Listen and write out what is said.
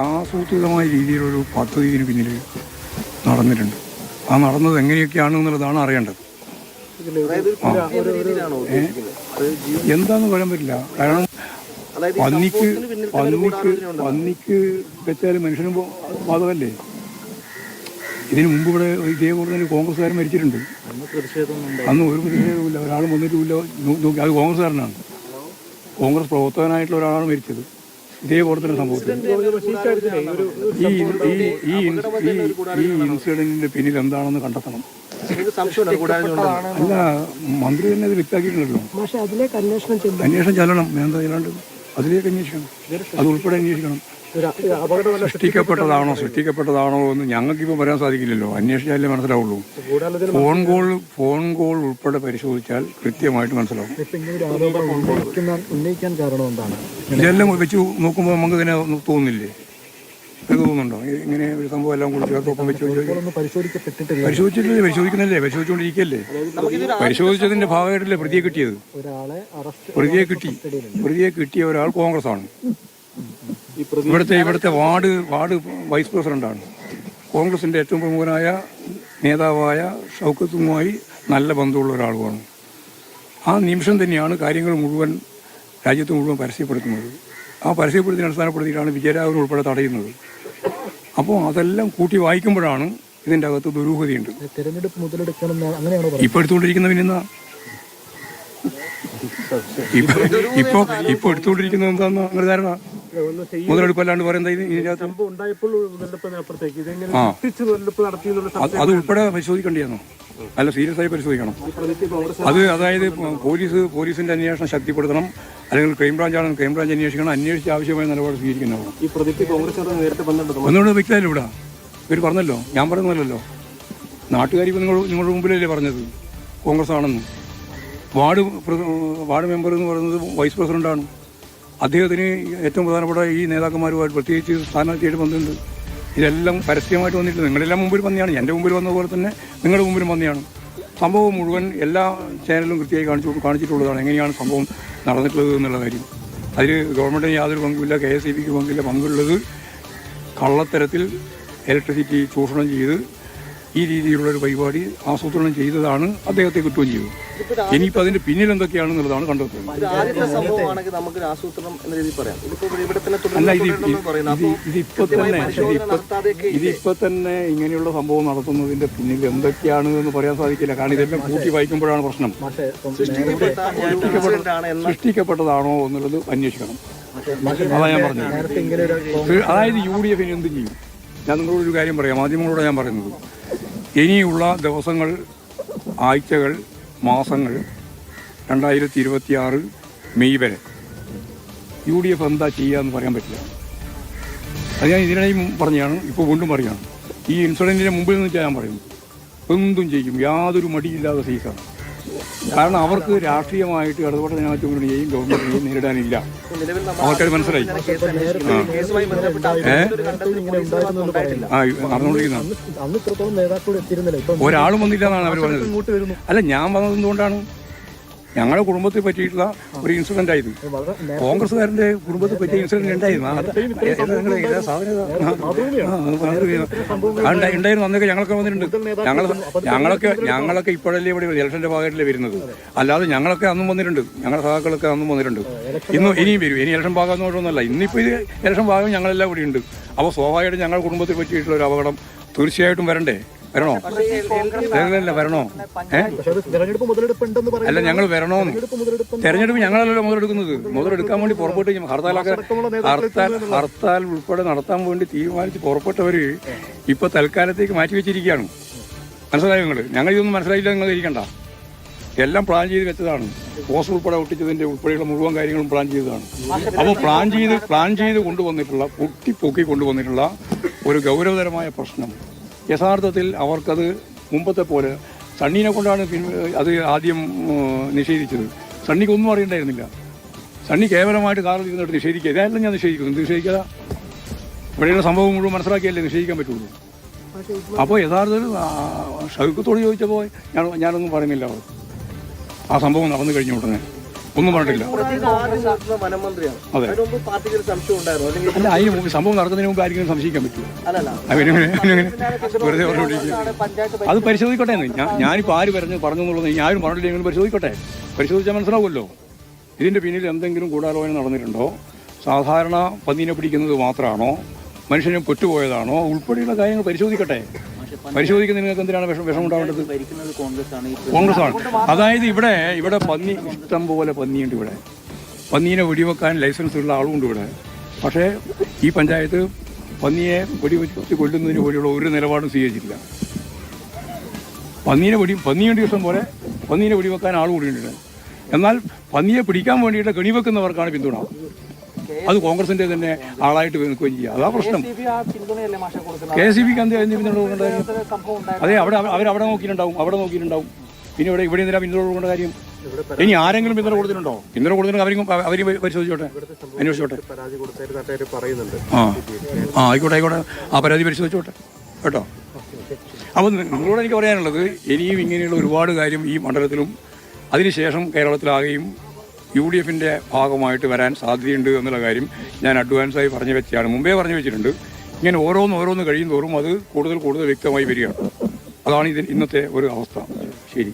ആസൂത്രിതമായ രീതിയിലൊരു പദ്ധതി ഇതിന് പിന്നിൽ നടന്നിട്ടുണ്ട്. ആ നടന്നത് എങ്ങനെയൊക്കെയാണെന്നുള്ളതാണ് അറിയേണ്ടത്. എന്താണെന്ന് പറയാൻ പറ്റില്ല. കാരണം പന്നിക്ക് വെച്ചാൽ മനുഷ്യനും ബാധകമല്ലേ? ഇതിനു മുമ്പ് ഇവിടെ ഇതേപോലെ തന്നെ കോൺഗ്രസ്സുകാരൻ മരിച്ചിട്ടുണ്ട്. അന്ന് ഒരു പ്രതിഷേധവുമില്ല, ഒരാളും വന്നിട്ടുമില്ല. നോക്കി, അത് കോൺഗ്രസ്സുകാരനാണ്. കോൺഗ്രസ് പ്രവർത്തകനായിട്ടുള്ള ഒരാളാണ് മരിച്ചത്. ഇതേപോലെ തന്നെ സംഭവത്തിൽ ഈ ഇൻസിഡന്റിന്റെ പിന്നിൽ എന്താണെന്ന് കണ്ടെത്തണം. അല്ല, മന്ത്രി തന്നെ അത് വ്യക്തമാക്കിയിട്ടുണ്ടല്ലോ. അന്വേഷണം ചെല്ലണം. എന്താ ചെല്ലാണ്ട് അതിലേക്ക് അന്വേഷിക്കണം. അത് ഉൾപ്പെടെ അന്വേഷിക്കണം. സൃഷ്ടിക്കപ്പെട്ടതാണോ എന്ന് ഞങ്ങൾക്കിപ്പോൾ പറയാൻ സാധിക്കില്ലല്ലോ. അന്വേഷിച്ചാലേ മനസ്സിലാവുള്ളൂ. ഫോൺ കോൾ ഉൾപ്പെടെ പരിശോധിച്ചാൽ കൃത്യമായിട്ട് മനസ്സിലാവും. ഇതെല്ലാം വെച്ച് നോക്കുമ്പോൾ നമുക്ക് തന്നെ തോന്നുന്നില്ലേ? ഇത് തോന്നുന്നുണ്ടോ? ഇങ്ങനെ ഒരു സംഭവം എല്ലാം കൂടി ചേർത്തൊപ്പം വെച്ച് പരിശോധിച്ചുകൊണ്ടിരിക്കുകയല്ലേ? പരിശോധിച്ചതിന്റെ ഭാഗമായിട്ടല്ലേ പ്രതിയെ കിട്ടിയത്? പ്രതിയെ കിട്ടിയ ഒരാൾ കോൺഗ്രസ് ആണ്. ഇവിടുത്തെ വാർഡ് വൈസ് പ്രസിഡന്റാണ്. കോൺഗ്രസിന്റെ ഏറ്റവും പ്രമുഖനായ നേതാവായ ഷൗക്കത്തുമായി നല്ല ബന്ധമുള്ള ഒരാളുമാണ്. ആ നിമിഷം തന്നെയാണ് കാര്യങ്ങൾ മുഴുവൻ രാജ്യത്ത് മുഴുവൻ പരസ്യപ്പെടുത്തുന്നത്. ആ പരസ്യപ്പെടുത്തിനെ അടിസ്ഥാനപ്പെടുത്തിയിട്ടാണ് വിജയരാഘവൻ ഉൾപ്പെടെ തടയുന്നത്. അപ്പോൾ അതെല്ലാം കൂട്ടി വായിക്കുമ്പോഴാണ് ഇതിൻ്റെ അകത്ത് ദുരൂഹതയുണ്ട്. ഇപ്പോൾ എടുത്തുകൊണ്ടിരിക്കുന്ന പിന്നെന്താ? ഇപ്പൊ എടുത്തുകൊണ്ടിരിക്കുന്നത് എന്താന്ന് അങ്ങനെ ധാരണ? മുതലെടുപ്പല്ലാണ്ട് പറയുന്നത് അത് ഉൾപ്പെടെ പരിശോധിക്കേണ്ടിയാണോ? അല്ല, സീരിയസ് ആയി പരിശോധിക്കണം. അതായത് പോലീസിന്റെ അന്വേഷണം ശക്തിപ്പെടുത്തണം. അല്ലെങ്കിൽ ക്രൈംബ്രാഞ്ച് അന്വേഷിക്കണം. അന്വേഷിച്ച് ആവശ്യമായ നിലപാട് സ്വീകരിക്കുന്നതാണ്. ഒന്നുകൂടെ വ്യക്തമല്ല ഇവിടെ. ഇവർ പറഞ്ഞല്ലോ, ഞാൻ പറയുന്നതല്ലോ. നാട്ടുകാരിപ്പോൾ നിങ്ങളുടെ മുമ്പിലല്ലേ പറഞ്ഞത് കോൺഗ്രസ് ആണെന്ന്. വാർഡ് മെമ്പർ എന്ന് പറയുന്നത് വൈസ് പ്രസിഡന്റാണ്. അദ്ദേഹത്തിന് ഏറ്റവും പ്രധാനപ്പെട്ട ഈ നേതാക്കന്മാരുമായിട്ട് പ്രത്യേകിച്ച് സ്ഥാനാർത്ഥിയായിട്ട് ബന്ധമുണ്ട്. ഇതെല്ലാം പരസ്യമായിട്ട് വന്നിട്ടില്ല. നിങ്ങളെല്ലാം മുമ്പിൽ വന്നെയാണ്. എൻ്റെ മുമ്പിൽ വന്ന പോലെ തന്നെ നിങ്ങളുടെ മുമ്പിലും വന്നെയാണ്. സംഭവം മുഴുവൻ എല്ലാ ചാനലും കൃത്യമായി കാണിച്ചിട്ടുള്ളതാണ് എങ്ങനെയാണ് സംഭവം നടന്നിട്ടുള്ളത് എന്നുള്ള കാര്യം. അതിൽ ഗവൺമെൻറ്റിന് യാതൊരു പങ്കുമില്ല, KSEBക്ക് പങ്കില്ല. പങ്കുള്ളത് കള്ളത്തരത്തിൽ ഇലക്ട്രിസിറ്റി ചൂഷണം ചെയ്ത് ഈ രീതിയിലുള്ളൊരു പരിപാടി ആസൂത്രണം ചെയ്തതാണ്. അദ്ദേഹത്തെ കിട്ടുകയും ചെയ്തു. ഇനിയിപ്പോൾ അതിന്റെ പിന്നിൽ എന്തൊക്കെയാണെന്നുള്ളതാണ് കണ്ടെത്തുന്നത്. അല്ല, ഇതിപ്പോ തന്നെ ഇങ്ങനെയുള്ള സംഭവം നടത്തുന്നതിന്റെ പിന്നിൽ എന്തൊക്കെയാണ് എന്ന് പറയാൻ സാധിക്കില്ല. കാരണം ഇതെല്ലാം കൂട്ടി വായിക്കുമ്പോഴാണ് പ്രശ്നം. സൃഷ്ടിക്കപ്പെട്ടതാണോ എന്നുള്ളത് അന്വേഷിക്കണം. അതാ ഞാൻ പറഞ്ഞത്. അതായത് UDF എന്ത് ചെയ്യും? ഞാൻ നിങ്ങളോടൊരു കാര്യം പറയാം, മാധ്യമങ്ങളോട് ഞാൻ പറയുന്നത്. ഇനിയുള്ള ദിവസങ്ങൾ, ആഴ്ചകൾ, മാസങ്ങൾ 2026 മെയ് വരെ UDF എന്താ ചെയ്യുകയെന്ന് പറയാൻ പറ്റില്ല. അത് ഞാൻ ഇതിനിടയിൽ പറഞ്ഞതാണ്, ഇപ്പോൾ വീണ്ടും പറയുകയാണ്. ഈ ഇൻസിഡൻറ്റിൻ്റെ മുമ്പിൽ നിന്ന് ഞാൻ പറയുന്നു, എന്തും ചെയ്യും, യാതൊരു മടിയില്ലാതെ സീസാണ്. കാരണം അവർക്ക് രാഷ്ട്രീയമായിട്ട് ഇടപെടൽ ജനാധിപത്യത്തിനെയും ഗവൺമെന്റിനെയും നേരിടാനില്ല. അവർക്കത് മനസ്സിലായി. നടന്നുകൊണ്ടിരിക്കുന്നത് ഒരാളും വന്നില്ല എന്നാണ് അവർ പറഞ്ഞത്. അല്ല, ഞാൻ വന്നത് എന്തുകൊണ്ടാണ്? ഞങ്ങളുടെ കുടുംബത്തെ പറ്റിയിട്ടുള്ള ഒരു ഇൻസിഡന്റ് ആയിരുന്നു. കോൺഗ്രസ്സുകാരന്റെ കുടുംബത്തെ പറ്റിയ ഇൻസിഡന്റ് ഉണ്ടായിരുന്നു. അന്നൊക്കെ ഞങ്ങളൊക്കെ വന്നിട്ടുണ്ട്. ഞങ്ങളൊക്കെ ഇപ്പോഴല്ലേ ഇവിടെ ഇലക്ഷന്റെ ഭാഗമായിട്ടല്ലേ വരുന്നത്. അല്ലാതെ ഞങ്ങളൊക്കെ അന്നും വന്നിട്ടുണ്ട്. ഞങ്ങളുടെ സഹാക്കളൊക്കെ അന്നും വന്നിട്ടുണ്ട്. ഇനിയും വരും. ഇനി ഇലക്ഷൻ ഭാഗം എന്നൊന്നല്ല. ഇന്നിപ്പോൾ ഇത് ഇലക്ഷൻ ഭാഗം ഞങ്ങളെല്ലാം ഇവിടെ ഉണ്ട്. അപ്പോൾ സ്വാഭാവികമായിട്ടും ഞങ്ങളുടെ കുടുംബത്തെ പറ്റിയിട്ടുള്ള ഒരു അപകടം തീർച്ചയായിട്ടും വരണ്ടോ? വരണോ? അല്ല, ഞങ്ങൾ വരണോന്ന്. തെരഞ്ഞെടുപ്പ് ഞങ്ങളല്ലല്ലോ മുതലെടുക്കാൻ വേണ്ടി പുറപ്പെട്ട് ഹർത്താൽ ഉൾപ്പെടെ നടത്താൻ വേണ്ടി തീരുമാനിച്ച് പുറപ്പെട്ടവര് ഇപ്പൊ തൽക്കാലത്തേക്ക് മാറ്റിവെച്ചിരിക്കുകയാണ്. മനസ്സിലായോ നിങ്ങൾ? ഞങ്ങൾ ഇതൊന്നും മനസ്സിലായില്ല, നിങ്ങൾ ഇരിക്കണ്ട. എല്ലാം പ്ലാൻ ചെയ്ത് വെച്ചതാണ്. പോസ്റ്റ് ഉൾപ്പെടെ ഒട്ടിച്ചതിന്റെ ഉൾപ്പെടെയുള്ള മുഴുവൻ കാര്യങ്ങളും പ്ലാൻ ചെയ്തതാണ്. അപ്പോൾ പ്ലാൻ ചെയ്ത് കൊണ്ടുവന്നിട്ടുള്ള പൊക്കി കൊണ്ടുവന്നിട്ടുള്ള ഒരു ഗൗരവതരമായ പ്രശ്നം യഥാർത്ഥത്തിൽ അവർക്കത് മുമ്പത്തെ പോലെ സണ്ണീനെ കൊണ്ടാണ് അത് ആദ്യം നിഷേധിച്ചത്. സണ്ണിക്കൊന്നും അറിയണ്ടായിരുന്നില്ല. സണ്ണി കേവലമായിട്ട് കാറിൽ ഇരുന്നിട്ട് നിഷേധിക്കുക. ഇതായാലും ഞാൻ നിഷേധിക്കാതെ ഇവിടെയുള്ള സംഭവം മുഴുവൻ മനസ്സിലാക്കിയല്ലേ നിഷേധിക്കാൻ പറ്റുള്ളൂ. അപ്പോൾ യഥാർത്ഥത്തിൽ ഷൗക്കത്തോട് ചോദിച്ചപ്പോൾ ഞാനൊന്നും പറയുന്നില്ല. അവർ ആ സംഭവം നടന്നു കഴിഞ്ഞ ഉടനെ ഒന്നും പറഞ്ഞിട്ടില്ല. അതെ. അല്ല, അതിന് മുമ്പ് സംഭവം നടക്കുന്നതിന് മുമ്പ് ആയിരിക്കും സംശയിക്കാൻ പറ്റുമോ? വെറുതെ പറഞ്ഞുകൊണ്ടിരിക്കും. അത് പരിശോധിക്കട്ടെ എന്ന്. ഞാനിപ്പോൾ ആര് പറഞ്ഞു എന്നുള്ളത് ആരും പറഞ്ഞില്ലെങ്കിലും പരിശോധിച്ചാൽ മനസ്സിലാവുമല്ലോ. ഇതിൻ്റെ പിന്നിൽ എന്തെങ്കിലും ഗൂഢാലോചന നടന്നിട്ടുണ്ടോ, സാധാരണ പന്നീനെ പിടിക്കുന്നത് മാത്രമാണോ, മനുഷ്യനെ പെട്ടുപോയതാണോ ഉൾപ്പെടെയുള്ള കാര്യങ്ങൾ പരിശോധിക്കട്ടെ. പരിശോധിക്കുന്ന നിങ്ങൾക്ക് എന്തിനാണ് വിഷം ഉണ്ടാവേണ്ടത്? കോൺഗ്രസ്സാണ്. അതായത് ഇവിടെ പന്നി ഇഷ്ടം പോലെ പന്നിയുണ്ട്. ഇവിടെ പന്നീനെ വെടിവെക്കാൻ ലൈസൻസ് ഉള്ള ആളുമുണ്ട് ഇവിടെ. പക്ഷേ ഈ പഞ്ചായത്ത് പന്നിയെ വെടിവെച്ച് കൊല്ലുന്നതിന് വേണ്ടിയുള്ള ഒരു നിലപാടും സ്വീകരിച്ചിട്ടില്ല. പന്നിയുണ്ട് ഇഷ്ടം പോലെ, പന്നീനെ വെടിവെക്കാൻ ആൾ കൂടിയിട്ടുണ്ട്. എന്നാൽ പന്നിയെ പിടിക്കാൻ വേണ്ടിയിട്ട് കെണിവെക്കുന്നവർക്കാണ് പിന്തുണ. അത് കോൺഗ്രസിന്റെ തന്നെ ആളായിട്ട് നിൽക്കുകയും ചെയ്യുക. അതാ പ്രശ്നം. KCBക്ക് എന്ത് പിന്തുണ കൊടുക്കേണ്ടത്? അതെ, അവരവിടെ നോക്കിയിട്ടുണ്ടാവും. പിന്നെ ഇവിടെ എന്തിനാ പിന്തുണ കൊടുക്കേണ്ട കാര്യം? ഇനി ആരെങ്കിലും പിന്തുണ കൊടുത്തിട്ടുണ്ടോ? പിന്തുണ കൊടുത്തിട്ടുണ്ടെങ്കിൽ അവരും പരിശോധിച്ചോട്ടെ, അന്വേഷിച്ചോട്ടെ. ആയിക്കോട്ടെ, ആ പരാതി പരിശോധിച്ചോട്ടെ കേട്ടോ. അപ്പോൾ നിങ്ങളോട് എനിക്ക് പറയാനുള്ളത്, ഇനിയും ഇങ്ങനെയുള്ള ഒരുപാട് കാര്യം ഈ മണ്ഡലത്തിലും അതിനുശേഷം കേരളത്തിലാകെയും UDFന്റെ ഭാഗമായിട്ട് വരാൻ സാധ്യതയുണ്ട് എന്നുള്ള കാര്യം ഞാൻ അഡ്വാൻസായി പറഞ്ഞു വെച്ചാണ്, മുമ്പേ പറഞ്ഞു വെച്ചിട്ടുണ്ട്. ഇങ്ങനെ ഓരോന്ന് കഴിയും തോറും അത് കൂടുതൽ വ്യക്തമായി വരികയാണ്. അതാണ് ഇന്നത്തെ ഒരു അവസ്ഥ. ശരി.